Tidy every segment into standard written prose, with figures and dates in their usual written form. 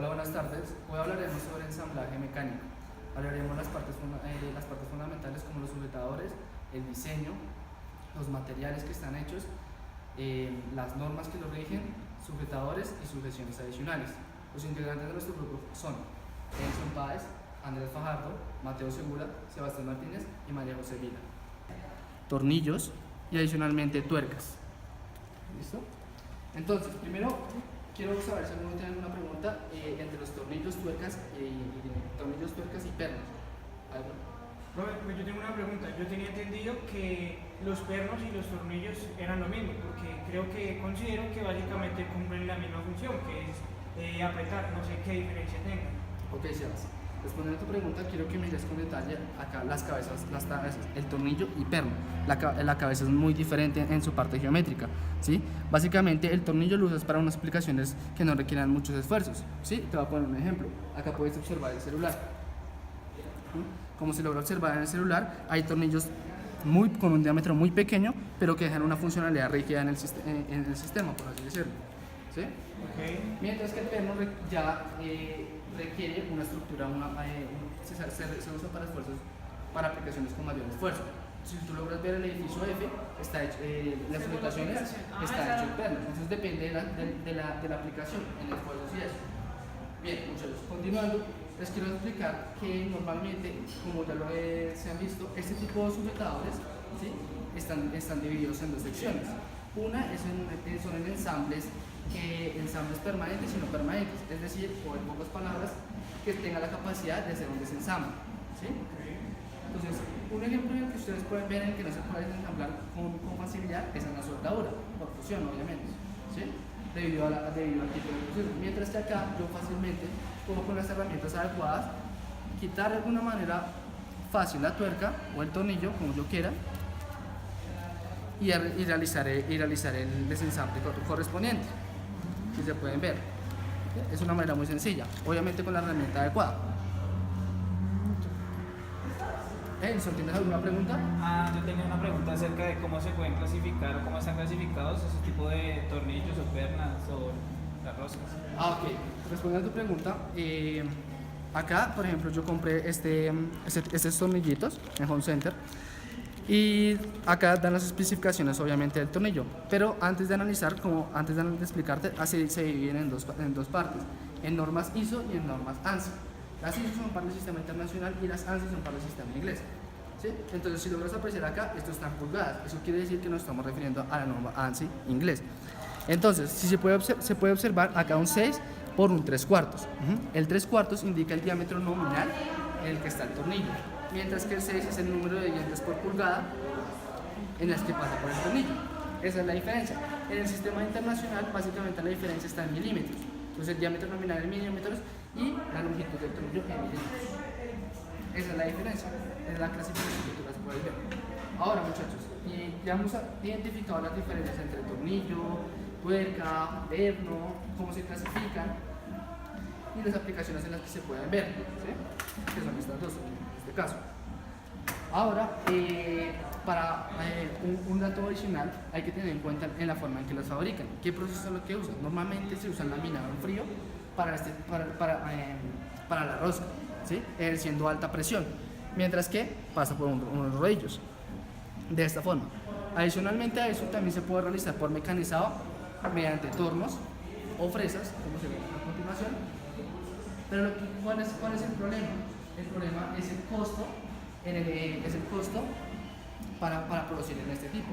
Hola, buenas tardes. Hoy hablaremos sobre ensamblaje mecánico. Hablaremos las partes fundamentales como los sujetadores, el diseño, los materiales que están hechos, las normas que lo rigen, sujetadores y sujeciones adicionales. Los integrantes de nuestro grupo son Edson Páez, Andrés Fajardo, Mateo Segura, Sebastián Martínez y María José Vila. Tornillos y adicionalmente tuercas. ¿Listo? Entonces, primero quiero saber si alguno tiene alguna pregunta entre los tornillos, tuercas y pernos. ¿Algo? Pues yo tengo una pregunta. Yo tenía entendido que los pernos y los tornillos eran lo mismo, porque considero que básicamente cumplen la misma función, que es apretar, no sé qué diferencia tengan. Ok, Sebas. Respondiendo a tu pregunta, quiero que mires con detalle acá las cabezas, el tornillo y perno. La cabeza es muy diferente en su parte geométrica, ¿sí? Básicamente el tornillo lo usas para unas aplicaciones que no requieran muchos esfuerzos, ¿sí? Te voy a poner un ejemplo. Acá puedes observar el celular. Como se logra observar en el celular, hay tornillos con un diámetro muy pequeño, pero que dejan una funcionalidad rígida en el sistema, por así decirlo, ¿sí? Okay. Mientras que el perno ya requiere una estructura, se usa para esfuerzos, para aplicaciones con mayor esfuerzo. Si tú logras ver el edificio F, está hecho, las ubicaciones está hecho el perno, entonces depende de la aplicación, en esfuerzos y eso. Bien, muchachos, continuando, les quiero explicar que normalmente, como ya se han visto, este tipo de sujetadores, ¿sí? están divididos en dos secciones. Una son en ensambles permanentes y no permanentes, es decir, o en pocas palabras, que tenga la capacidad de hacer un desensamble, ¿sí? Entonces, un ejemplo en el que ustedes pueden ver en que no se puede desensamblar con facilidad es en la soldadura, por fusión obviamente, ¿sí? Debido al tipo de proceso. Mientras que acá yo fácilmente puedo con las herramientas adecuadas quitar de alguna manera fácil la tuerca o el tornillo, como yo quiera, y realizar el desensamble correspondiente. Si se pueden ver, es una manera muy sencilla, obviamente con la herramienta adecuada. Edson, ¿tienes alguna pregunta? Yo tenía una pregunta acerca de cómo se pueden clasificar o cómo están clasificados esos tipos de tornillos o pernas o las roscas. Ok. Respondiendo a tu pregunta, acá, por ejemplo, yo compré estos tornillitos en Home Center y acá dan las especificaciones, obviamente, del tornillo. Pero antes de explicarte, así se dividen en dos partes, en normas ISO y en normas ANSI. Las ISO son para el sistema internacional y las ANSI son para el sistema inglés, ¿sí? Entonces, si logras apreciar acá, esto está en pulgadas. Eso quiere decir que nos estamos refiriendo a la norma ANSI inglés. Entonces, si se puede observar acá un 6 por un 3/4. El 3/4 indica el diámetro nominal en el que está el tornillo, mientras que el 6 es el número de dientes por pulgada en las que pasa por el tornillo. Esa es la diferencia. En el sistema internacional, básicamente la diferencia está en milímetros. Entonces, el diámetro nominal en milímetros y la longitud del tornillo en milímetros. Esa es la diferencia. Es la clasificación que tú las puedes ver. Ahora, muchachos, ya hemos identificado las diferencias entre tornillo, tuerca, perno, cómo se clasifican y las aplicaciones en las que se pueden ver, ¿sí? Que son estas dos en este caso. Ahora, para un dato adicional, hay que tener en cuenta en la forma en que las fabrican. ¿Qué proceso es lo que usan? Normalmente se usa laminado en frío para la rosca, ¿sí? Ejerciendo alta presión, mientras que pasa por unos rodillos, de esta forma. Adicionalmente a eso, también se puede realizar por mecanizado mediante tornos o fresas, como se ve a continuación. Pero ¿cuál es el problema? El problema es el costo, para producir en este tipo.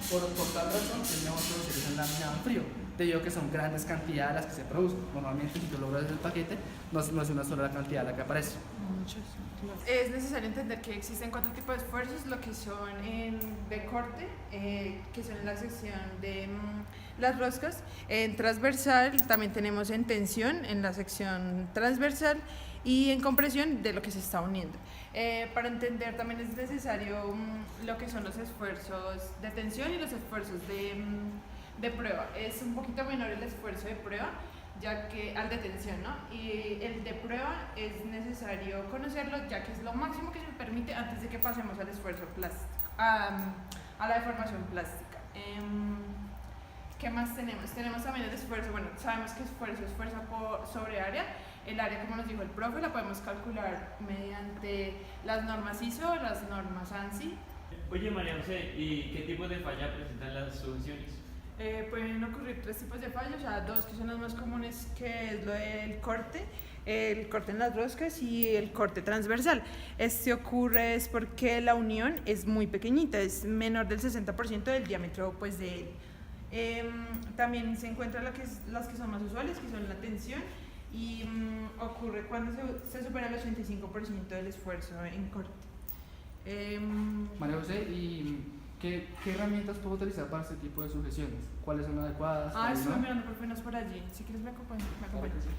Por tal razón, es mejor producir en laminado en frío, debido a que son grandes cantidades las que se producen. Normalmente, si tú logras el paquete, no es una sola cantidad la que aparece. Es necesario entender que existen 4 tipos de esfuerzos, lo que son de corte, que son en la sección de las roscas, en transversal, también tenemos en tensión, en la sección transversal, y en compresión de lo que se está uniendo. Para entender también es necesario lo que son los esfuerzos de tensión y los esfuerzos de prueba. Es un poquito menor el esfuerzo de prueba, ya que al de tensión, ¿no? Y el de prueba es necesario conocerlo, ya que es lo máximo que se permite antes de que pasemos al esfuerzo plástico, a la deformación plástica. ¿Qué más tenemos? Tenemos también el esfuerzo, bueno, sabemos que esfuerzo es fuerza sobre área, el área, como nos dijo el profe, la podemos calcular mediante las normas ISO, las normas ANSI. Oye, María José, ¿y qué tipos de falla presentan las soluciones? Pueden ocurrir 3 tipos de fallos, o sea, 2 que son los más comunes, que es lo del corte, el corte en las roscas y el corte transversal. Este ocurre es porque la unión es muy pequeñita, es menor del 60% del diámetro pues, de él. También se encuentran las que son más usuales, que son la tensión, y ocurre cuando se supera el 85% del esfuerzo en corte. María José, ¿y qué herramientas puedo utilizar para este tipo de sujeciones? ¿Cuáles son adecuadas? Estuve ¿No? mirando por menos por allí. Si quieres me acompañas. Claro que sí.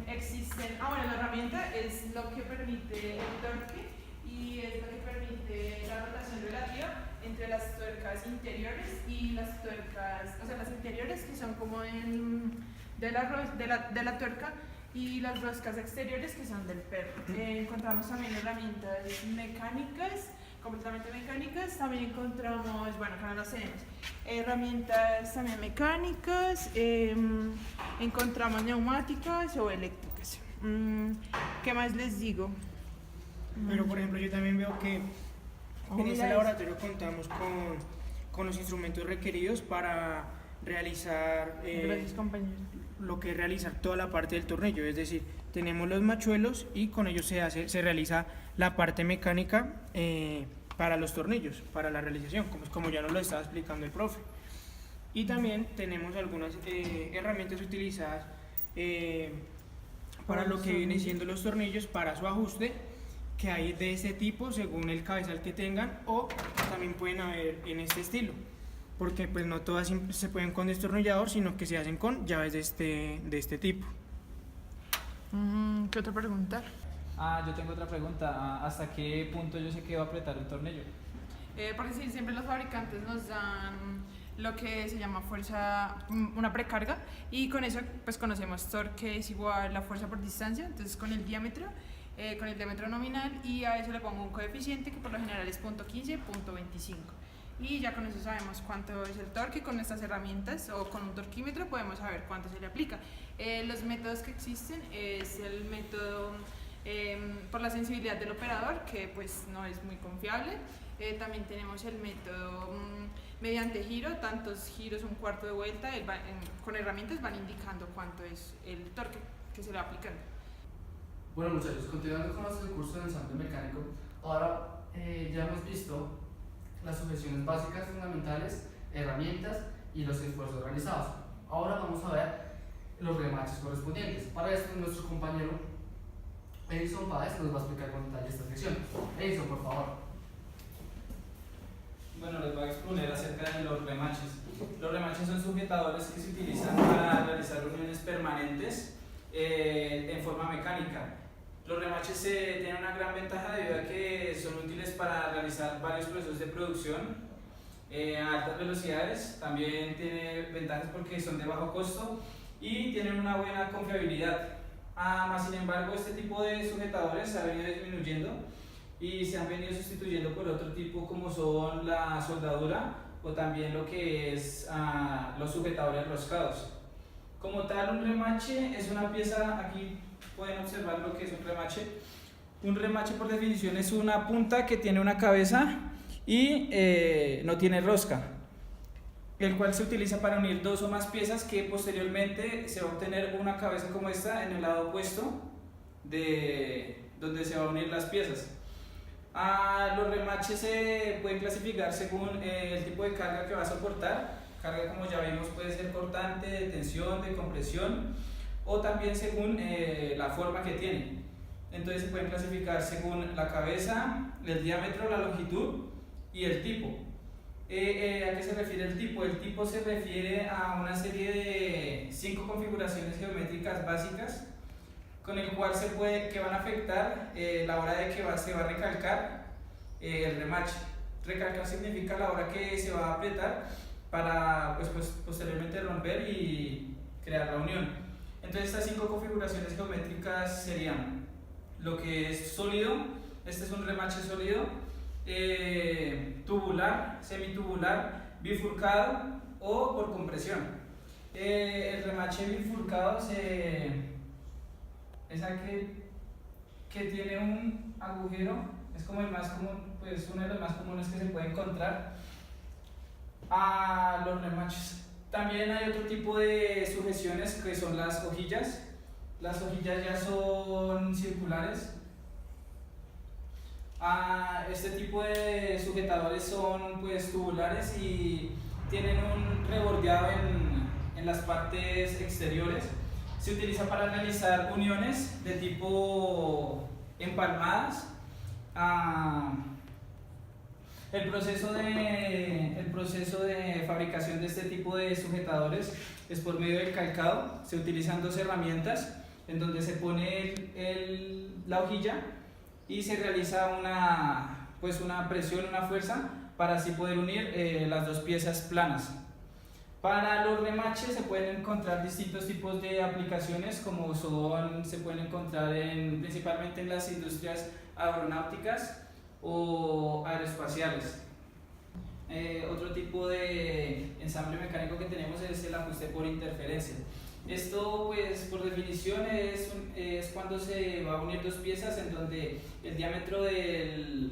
Existen, bueno, la herramienta es lo que permite el torque y es lo que permite la rotación relativa entre las tuercas interiores y las tuercas, o sea, las interiores que son como de la tuerca y las roscas exteriores que son del perro. Encontramos también herramientas mecánicas, completamente mecánicas. También encontramos, bueno, acá no las tenemos, herramientas también mecánicas, encontramos neumáticas o eléctricas. ¿Qué más les digo? Pero por ejemplo yo también veo que en este mira laboratorio contamos con los instrumentos requeridos para realizar Gracias, compañero. lo que es realizar toda la parte del tornillo, es decir, tenemos los machuelos y con ellos se realiza la parte mecánica para los tornillos, para la realización, como ya nos lo estaba explicando el profe. Y también tenemos algunas herramientas utilizadas para lo que vienen siendo los tornillos, para su ajuste, que hay de este tipo según el cabezal que tengan, o también pueden haber en este estilo, porque pues no todas se pueden con destornillador, sino que se hacen con llaves de este tipo. ¿Qué otra pregunta? Yo tengo otra pregunta. ¿Hasta qué punto yo sé que va a apretar un tornillo? Porque sí, siempre los fabricantes nos dan lo que se llama fuerza, una precarga, y con eso pues conocemos torque es igual a la fuerza por distancia, entonces con el diámetro nominal, y a eso le pongo un coeficiente que por lo general es 0.15, 0.25. Y ya con eso sabemos cuánto es el torque. Con estas herramientas o con un torquímetro podemos saber cuánto se le aplica. Los métodos que existen es el método por la sensibilidad del operador, que pues no es muy confiable. También tenemos el método mediante giro, tantos giros, un cuarto de vuelta, con herramientas van indicando cuánto es el torque que se le va aplicando. Bueno, muchachos, continuando con nuestro curso de ensamble mecánico, ahora ya hemos visto las sujeciones básicas fundamentales, herramientas y los esfuerzos realizados. Ahora vamos a ver los remaches correspondientes. Para esto nuestro compañero Edison Páez nos va a explicar con detalle esta sección. Edison, por favor. Bueno, les voy a exponer acerca de los remaches. Los remaches son sujetadores que se utilizan para realizar uniones permanentes en forma mecánica. Los remaches tienen una gran ventaja debido a que son útiles para realizar varios procesos de producción a altas velocidades. También tiene ventajas porque son de bajo costo y tienen una buena confiabilidad. Más sin embargo, este tipo de sujetadores se ha venido disminuyendo y se han venido sustituyendo por otro tipo, como son la soldadura o también lo que es los sujetadores roscados. Como tal, un remache es una pieza, aquí pueden observar lo que es un remache. Un remache por definición es una punta que tiene una cabeza y no tiene rosca, el cual se utiliza para unir dos o más piezas, que posteriormente se va a obtener una cabeza como esta en el lado opuesto de donde se van a unir las piezas. Los remaches se pueden clasificar según el tipo de carga que va a soportar. Carga, como ya vimos, puede ser cortante, de tensión, de compresión, o también según la forma que tiene. Entonces se pueden clasificar según la cabeza, el diámetro, la longitud y el tipo. ¿A qué se refiere el tipo? El tipo se refiere a una serie de 5 configuraciones geométricas básicas con el cual que van a afectar la hora de que se va a recalcar el remache. Recalcar significa la hora que se va a apretar para pues posteriormente romper y crear la unión. Entonces estas 5 configuraciones geométricas serían lo que es sólido, este es un remache sólido, tubular, semitubular, bifurcado o por compresión. El remache bifurcado esa que tiene un agujero, es como el más común, pues uno de los más comunes que se puede encontrar, a los remaches. También hay otro tipo de sujeciones que son las hojillas. Las hojillas ya son circulares. Este tipo de sujetadores son pues tubulares y tienen un rebordeado en las partes exteriores. Se utiliza para realizar uniones de tipo empalmadas. El proceso de fabricación de este tipo de sujetadores es por medio del calcado. Se utilizan dos herramientas en donde se pone la hojilla y se realiza una presión, una fuerza para así poder unir las dos piezas planas. Para los remaches se pueden encontrar distintos tipos de aplicaciones como se pueden encontrar principalmente en las industrias aeronáuticas o aeroespaciales. Otro tipo de ensamble mecánico que tenemos es el ajuste por interferencia. Esto pues por definición es cuando se va a unir dos piezas en donde el diámetro de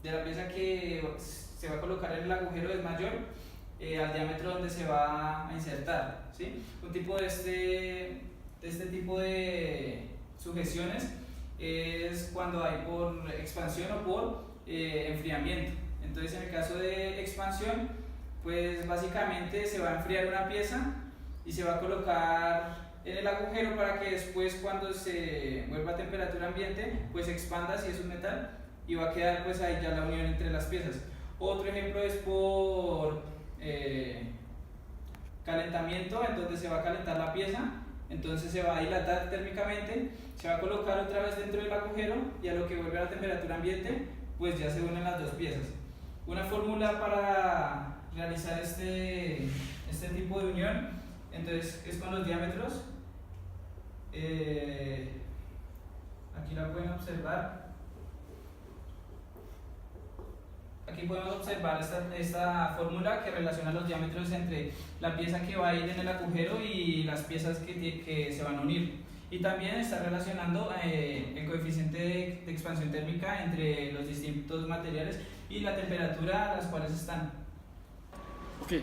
la pieza que se va a colocar en el agujero es mayor al diámetro donde se va a insertar, ¿sí? Un tipo de este tipo de sujeciones es cuando hay por expansión o por enfriamiento. Entonces en el caso de expansión pues básicamente se va a enfriar una pieza y se va a colocar en el agujero para que después cuando se vuelva a temperatura ambiente pues se expanda si es un metal y va a quedar pues ahí ya la unión entre las piezas. Otro ejemplo es por calentamiento, en donde se va a calentar la pieza, entonces se va a dilatar térmicamente, se va a colocar otra vez dentro del agujero y a lo que vuelve a la temperatura ambiente pues ya se unen las dos piezas. Una fórmula para realizar este tipo de unión entonces es con los diámetros. Aquí la pueden observar. Aquí podemos observar esta fórmula que relaciona los diámetros entre la pieza que va a ir en el agujero y las piezas que se van a unir. Y también está relacionando el coeficiente de expansión térmica entre los distintos materiales y la temperatura a las cuales están. Ok,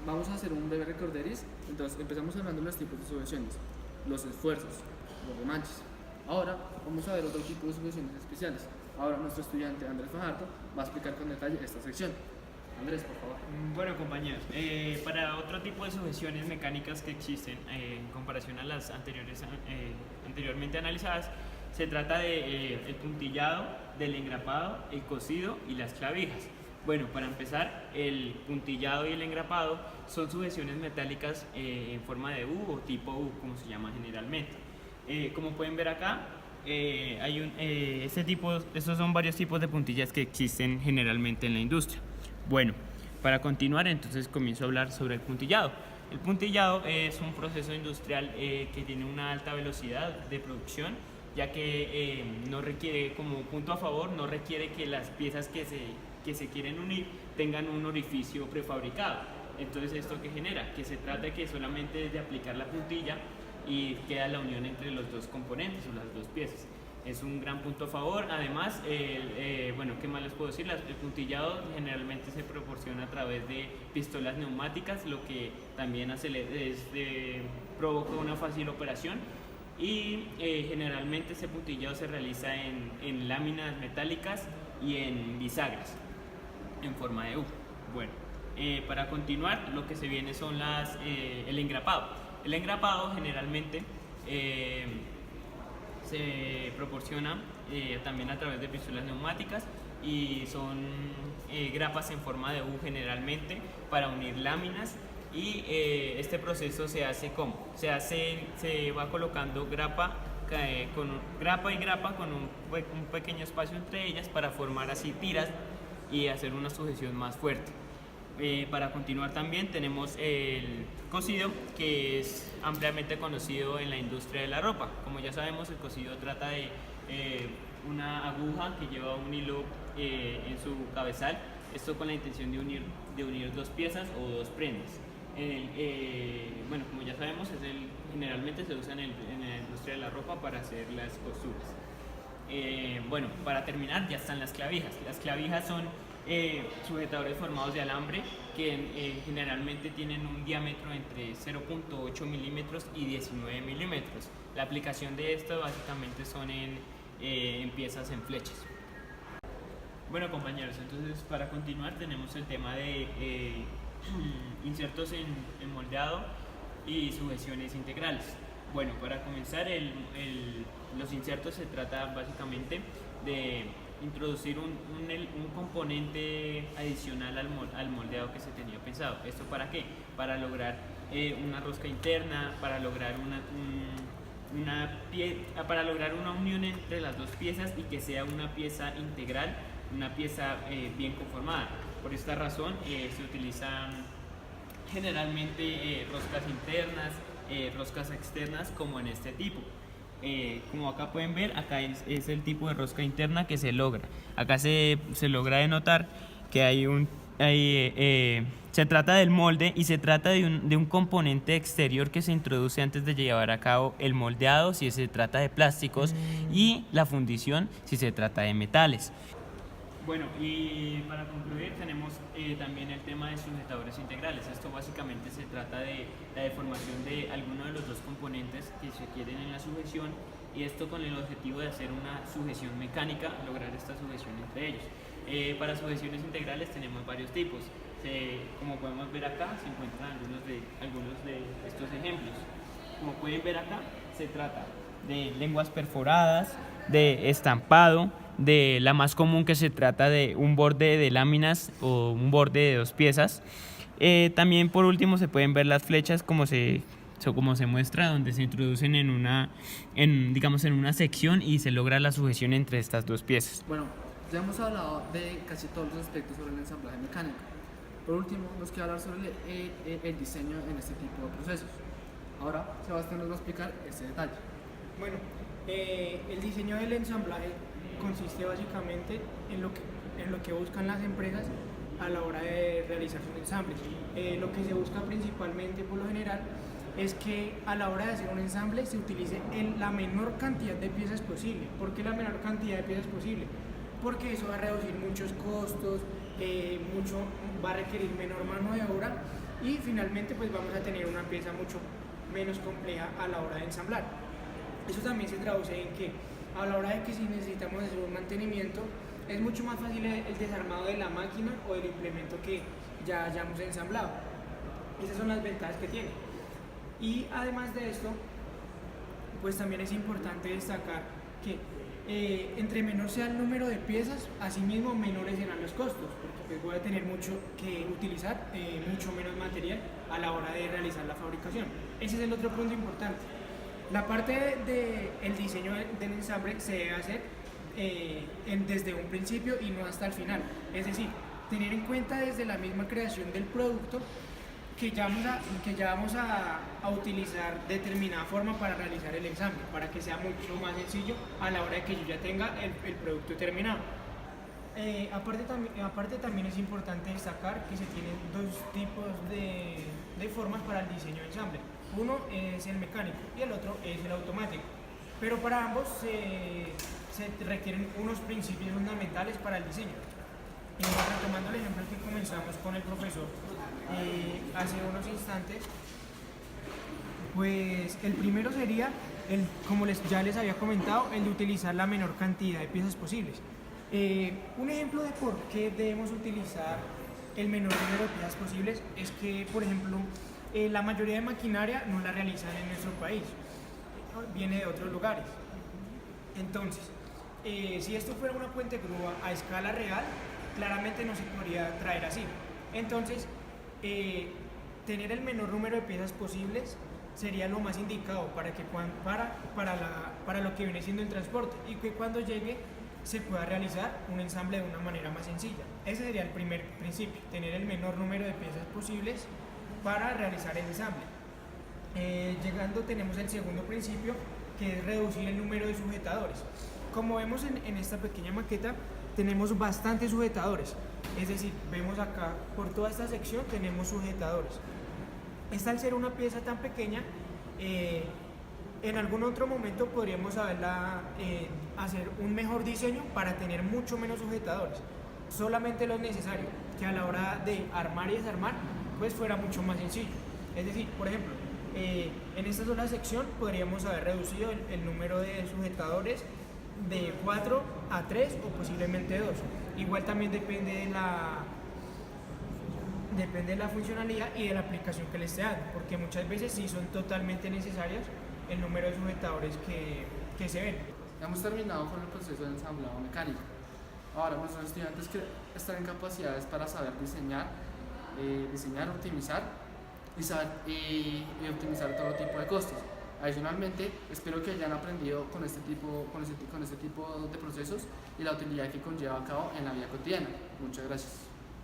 vamos a hacer un breve recorderis. Entonces empezamos hablando de los tipos de sujeciones, los esfuerzos, los remaches. Ahora vamos a ver otro tipo de sujeciones especiales. Ahora nuestro estudiante Andrés Fajardo va a explicar con detalle esta sección. Andrés, por favor. Bueno, compañeros, para otro tipo de sujeciones mecánicas que existen en comparación a las anteriormente analizadas, se trata de el puntillado, del engrapado, el cosido y las clavijas. Bueno, para empezar, el puntillado y el engrapado son sujeciones metálicas en forma de U o tipo U, como se llama generalmente. Como pueden ver acá, estos son varios tipos de puntillas que existen generalmente en la industria. Bueno, para continuar entonces comienzo a hablar sobre el puntillado. El puntillado es un proceso industrial que tiene una alta velocidad de producción, ya que no requiere, como punto a favor, no requiere que las piezas que se quieren unir tengan un orificio prefabricado. Entonces, ¿esto qué genera? Que se trata de que solamente es de aplicar la puntilla y queda la unión entre los dos componentes o las dos piezas. Es un gran punto a favor. Además, bueno, ¿qué más les puedo decir? El puntillado generalmente se proporciona a través de pistolas neumáticas, lo que también provoca una fácil operación. Y generalmente ese puntillado se realiza en láminas metálicas y en bisagras en forma de U. Bueno, para continuar, lo que se viene son el engrapado. El engrapado generalmente se proporciona también a través de pistolas neumáticas y son grapas en forma de U generalmente para unir láminas, y este proceso se hace como se va colocando grapa y grapa con un pequeño espacio entre ellas para formar así tiras y hacer una sujeción más fuerte. Para continuar también tenemos el cosido, que es ampliamente conocido en la industria de la ropa. Como ya sabemos, el cosido trata de una aguja que lleva un hilo en su cabezal, esto con la intención de unir dos piezas o dos prendas. Bueno, como ya sabemos, generalmente se usa en la industria industria de la ropa para hacer las costuras. Bueno, para terminar ya están las clavijas. Las clavijas son sujetadores formados de alambre que generalmente tienen un diámetro entre 0.8 milímetros y 19 milímetros. La aplicación de esto básicamente son en piezas en flechas. Bueno compañeros, entonces para continuar tenemos el tema de insertos en moldeado y sujeciones integrales. Bueno, para comenzar los insertos se trata básicamente de introducir un componente adicional al moldeado que se tenía pensado. ¿Esto para qué? Para lograr una rosca interna, para lograr para lograr una unión entre las dos piezas y que sea una pieza integral, una pieza bien conformada. Por esta razón se utilizan generalmente roscas internas, roscas externas como en este tipo. Como acá pueden ver, acá es el tipo de rosca interna que se logra. Acá se logra denotar que se trata del molde y se trata de un componente exterior que se introduce antes de llevar a cabo el moldeado si se trata de plásticos y la fundición si se trata de metales. Bueno, y para concluir tenemos también el tema de sujetadores integrales. Esto básicamente se trata de la deformación de alguno de los dos componentes que se quieren en la sujeción, y esto con el objetivo de hacer una sujeción mecánica, lograr esta sujeción entre ellos. Para sujeciones integrales tenemos varios tipos. Como podemos ver acá se encuentran algunos de estos ejemplos. Como pueden ver acá se trata de lenguas perforadas, de estampado, de la más común que se trata de un borde de láminas o un borde de dos piezas. También por último se pueden ver las flechas como se muestra, donde se introducen en una sección y se logra la sujeción entre estas dos piezas. Bueno, ya hemos hablado de casi todos los aspectos sobre el ensamblaje mecánico. Por último, nos queda hablar sobre el diseño en este tipo de procesos. Ahora, Sebastián nos va a explicar este detalle. Bueno, el diseño del ensamblaje consiste básicamente en lo que buscan las empresas a la hora de realizar sus ensambles. Lo que se busca principalmente, por lo general, es que a la hora de hacer un ensamble se utilice la menor cantidad de piezas posible. ¿Por qué la menor cantidad de piezas posible? Porque eso va a reducir muchos costos, va a requerir menor mano de obra y finalmente pues vamos a tener una pieza mucho menos compleja a la hora de ensamblar. Eso también se traduce en que a la hora de que si necesitamos hacer un mantenimiento es mucho más fácil el desarmado de la máquina o del implemento que ya hayamos ensamblado. Esas son las ventajas que tiene. Y además de esto, pues también es importante destacar que entre menor sea el número de piezas, asimismo menores serán los costos, porque pues voy a tener mucho que utilizar, mucho menos material a la hora de realizar la fabricación. Ese es el otro punto importante. La parte del diseño del ensamble se debe hacer desde un principio y no hasta el final. Es decir, tener en cuenta desde la misma creación del producto que ya vamos a utilizar determinada forma para realizar el ensamble, para que sea mucho más sencillo a la hora de que yo ya tenga el producto terminado. Aparte también es importante destacar que se tienen dos tipos de formas para el diseño de ensamble. Uno es el mecánico y el otro es el automático, pero para ambos se requieren unos principios fundamentales para el diseño. Retomando el ejemplo que comenzamos con el profesor hace unos instantes, pues el primero sería, como ya les había comentado, el de utilizar la menor cantidad de piezas posibles. Un ejemplo de por qué debemos utilizar el menor número de piezas posibles es que, por ejemplo, la mayoría de maquinaria no la realizan en nuestro país, viene de otros lugares. Entonces, si esto fuera una puente grúa a escala real, claramente no se podría traer así. Entonces, tener el menor número de piezas posibles sería lo más indicado para lo que viene siendo el transporte, y que cuando llegue se pueda realizar un ensamble de una manera más sencilla. Ese sería el primer principio, tener el menor número de piezas posibles para realizar el ensamble. Llegando tenemos el segundo principio, que es reducir el número de sujetadores. Como vemos en esta pequeña maqueta, tenemos bastantes sujetadores, es decir, vemos acá por toda esta sección tenemos sujetadores. Esta, al ser una pieza tan pequeña, En algún otro momento podríamos hacer un mejor diseño para tener mucho menos sujetadores, solamente lo necesario, que a la hora de armar y desarmar pues fuera mucho más sencillo. Es decir, por ejemplo, en esta sola sección podríamos haber reducido el número de sujetadores de 4 a 3 o posiblemente 2. Igual también depende de la funcionalidad y de la aplicación que le esté dando, porque muchas veces sí son totalmente necesarios el número de sujetadores que se ven. Hemos terminado con el proceso de ensamblado mecánico. Ahora, nuestros estudiantes que están en capacidades para saber diseñar, optimizar y optimizar todo tipo de costos. Adicionalmente, espero que hayan aprendido con este tipo de procesos y la utilidad que conlleva a cabo en la vida cotidiana. Muchas gracias.